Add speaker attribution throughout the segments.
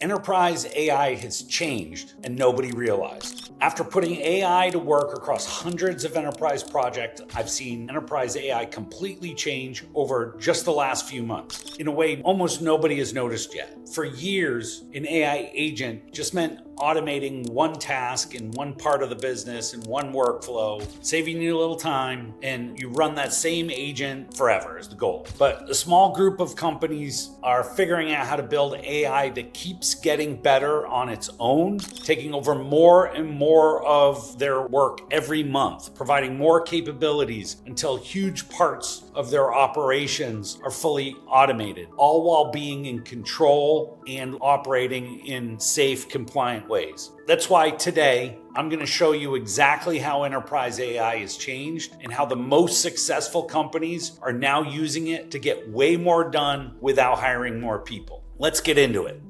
Speaker 1: Enterprise AI has changed and nobody realized. After putting AI to work across hundreds of enterprise projects, I've seen enterprise AI completely change over just the last few months in a way almost nobody has noticed yet. For years, an AI agent just meant automating one task in one part of the business in one workflow, saving you a little time, and you run that same agent forever is the goal. But a small group of companies are figuring out how to build AI that keeps getting better on its own, taking over more and more of their work every month, providing more capabilities until huge parts of their operations are fully automated, all while being in control and operating in safe, compliant ways. That's why today I'm going to show you exactly how enterprise AI has changed and how the most successful companies are now using it to get way more done without hiring more people. Let's get into it.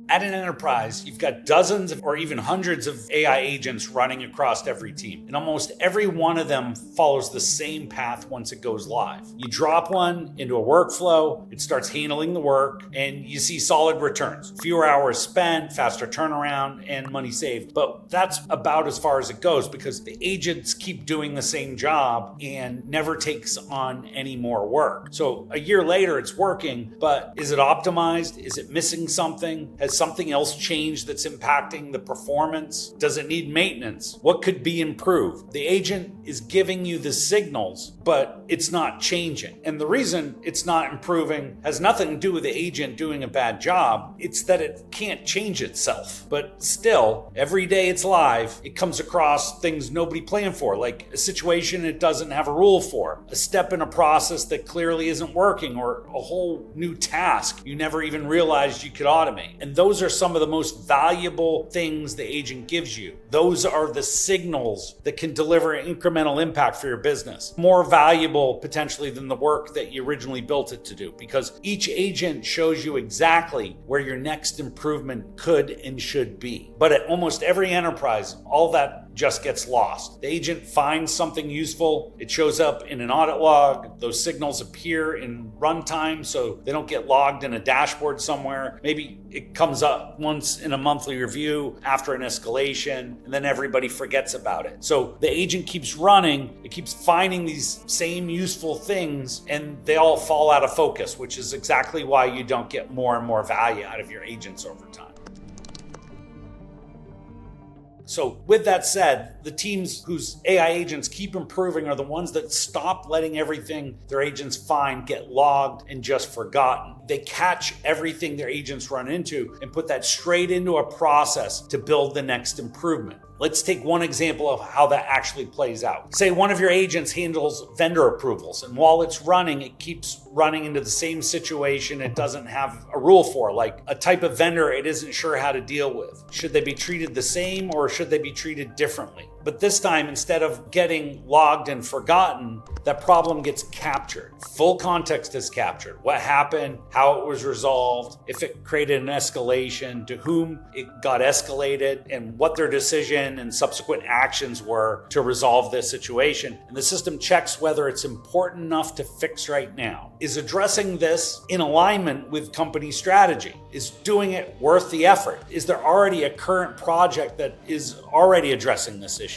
Speaker 1: At an enterprise, you've got dozens or even hundreds of AI agents running across every team. And almost every one of them follows the same path once it goes live. You drop one into a workflow, it starts handling the work, and you see solid returns. Fewer hours spent, faster turnaround, and money saved. But that's about as far as it goes because the agents keep doing the same job and never takes on any more work. So a year later, it's working, but is it optimized? Is it missing something? Has something else changed that's impacting the performance? Does it need maintenance? What could be improved? The agent is giving you the signals, but it's not changing. And the reason it's not improving has nothing to do with the agent doing a bad job. It's that it can't change itself. But still, every day it's live, it comes across things nobody planned for, like a situation it doesn't have a rule for, a step in a process that clearly isn't working, or a whole new task you never even realized you could automate. And those are some of the most valuable things the agent gives you. Those are the signals that can deliver incremental impact for your business. More valuable potentially than the work that you originally built it to do, because each agent shows you exactly where your next improvement could and should be. But at almost every enterprise, all that just gets lost. The agent finds something useful, it shows up in an audit log, those signals appear in runtime so they don't get logged in a dashboard somewhere. Maybe it comes up once in a monthly review after an escalation, and then everybody forgets about it. So the agent keeps running, it keeps finding these same useful things, and they all fall out of focus, which is exactly why you don't get more and more value out of your agents over time. So with that said, the teams whose AI agents keep improving are the ones that stop letting everything their agents find get logged and just forgotten. They catch everything their agents run into and put that straight into a process to build the next improvement. Let's take one example of how that actually plays out. Say one of your agents handles vendor approvals, and while it's running, it keeps running into the same situation it doesn't have a rule for, like a type of vendor it isn't sure how to deal with. Should they be treated the same or should they be treated differently? But this time, instead of getting logged and forgotten, that problem gets captured. Full context is captured. What happened, how it was resolved, if it created an escalation, to whom it got escalated, and what their decision and subsequent actions were to resolve this situation. And the system checks whether it's important enough to fix right now. Is addressing this in alignment with company strategy? Is doing it worth the effort? Is there already a current project that is already addressing this issue?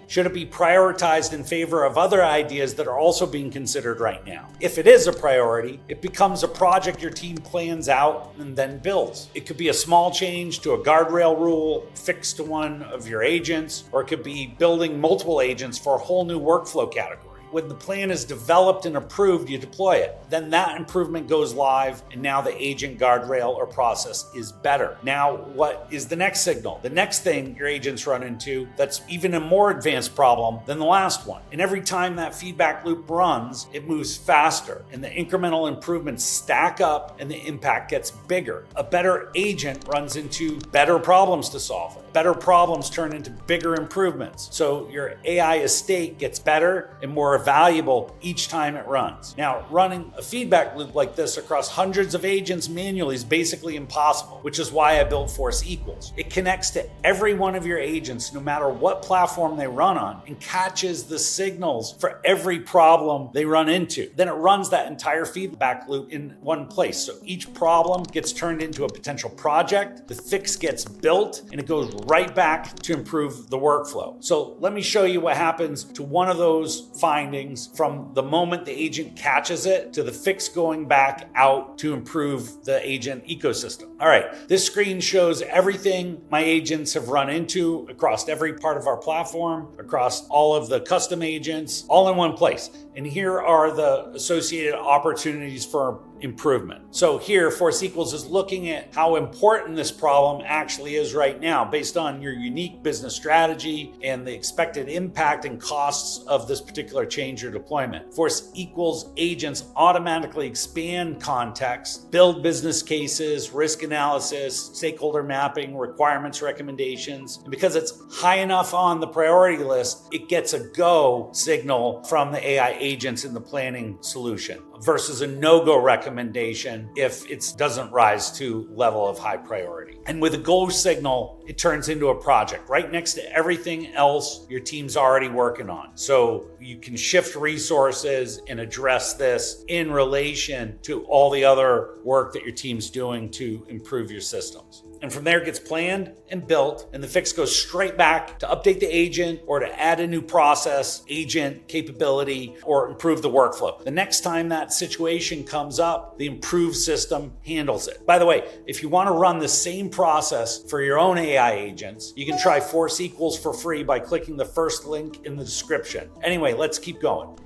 Speaker 1: Should it be prioritized in favor of other ideas that are also being considered right now? If it is a priority, it becomes a project your team plans out and then builds. It could be a small change to a guardrail rule fixed to one of your agents, or it could be building multiple agents for a whole new workflow category. When the plan is developed and approved, you deploy it. Then that improvement goes live, and now the agent guardrail or process is better. Now, what is the next signal? The next thing your agents run into that's even a more advanced problem than the last one. And every time that feedback loop runs, it moves faster, and the incremental improvements stack up, and the impact gets bigger. A better agent runs into better problems to solve. Better problems turn into bigger improvements. So your AI estate gets better and more valuable each time it runs. Now, running a feedback loop like this across hundreds of agents manually is basically impossible, which is why I built Force Equals. It connects to every one of your agents, no matter what platform they run on, and catches the signals for every problem they run into. Then it runs that entire feedback loop in one place. So each problem gets turned into a potential project, the fix gets built, and it goes right back to improve the workflow. So let me show you what happens to one of those findings from the moment the agent catches it to the fix going back out to improve the agent ecosystem. All right, this screen shows everything my agents have run into across every part of our platform, across all of the custom agents, all in one place. And here are the associated opportunities for improvement. So here, Force Equals is looking at how important this problem actually is right now based on your unique business strategy and the expected impact and costs of this particular change or deployment. Force Equals agents automatically expand context, build business cases, risk analysis, stakeholder mapping, requirements recommendations. And because it's high enough on the priority list, it gets a go signal from the AI agents in the planning solution versus a no-go recommendation if it doesn't rise to level of high priority. And with a go signal, it turns into a project right next to everything else your team's already working on. So you can shift resources and address this in relation to all the other work that your team's doing to improve your systems. And from there it gets planned and built, and the fix goes straight back to update the agent or to add a new process, agent, capability, or improve the workflow. The next time that situation comes up, the improved system handles it. By the way, if you want to run the same process for your own AI agents, you can try Force Equals for free by clicking the first link in the description. Anyway, let's keep going.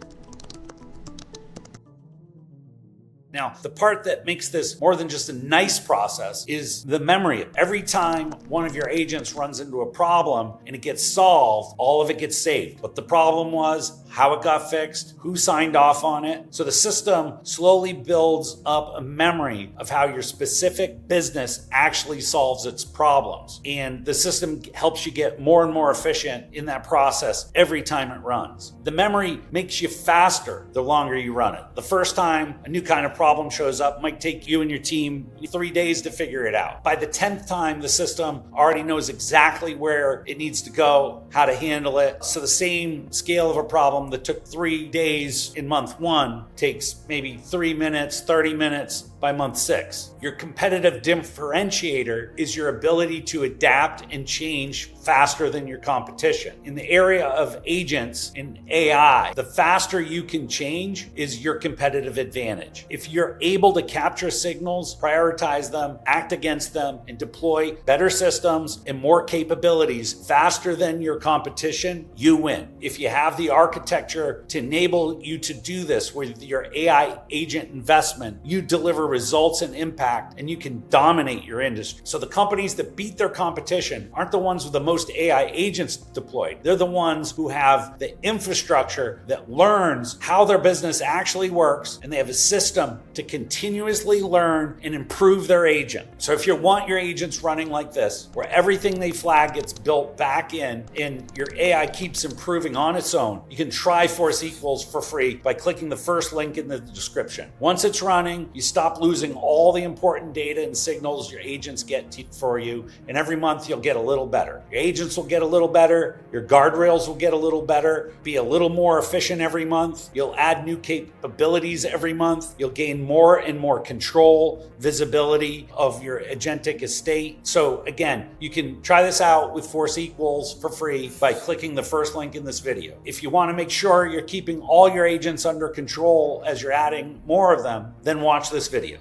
Speaker 1: Now, the part that makes this more than just a nice process is the memory. Every time one of your agents runs into a problem and it gets solved, all of it gets saved. What the problem was, how it got fixed, who signed off on it. So the system slowly builds up a memory of how your specific business actually solves its problems. And the system helps you get more and more efficient in that process every time it runs. The memory makes you faster the longer you run it. The first time a new kind of problem shows up might take you and your team 3 days to figure it out. By the 10th time, the system already knows exactly where it needs to go, how to handle it. So the same scale of a problem that took 3 days in month 1 takes maybe 3 minutes, 30 minutes by month 6. Your competitive differentiator is your ability to adapt and change faster than your competition. In the area of agents and AI, the faster you can change is your competitive advantage. If you're able to capture signals, prioritize them, act against them, and deploy better systems and more capabilities faster than your competition, you win. If you have the architecture to enable you to do this with your AI agent investment, you deliver results and impact, and you can dominate your industry. So the companies that beat their competition aren't the ones with the most AI agents deployed. They're the ones who have the infrastructure that learns how their business actually works, and they have a system to continuously learn and improve their agent. So if you want your agents running like this, where everything they flag gets built back in and your AI keeps improving on its own, you can try Force Equals for free by clicking the first link in the description. Once it's running, you stop losing all the important data and signals your agents get for you, and every month you'll get a little better. Your agents will get a little better, your guardrails will get a little better, be a little more efficient every month, you'll add new capabilities every month, you'll gain more and more control, visibility of your agentic estate. So again, you can try this out with Force Equals for free by clicking the first link in this video. If you want to make sure you're keeping all your agents under control as you're adding more of them, then watch this video.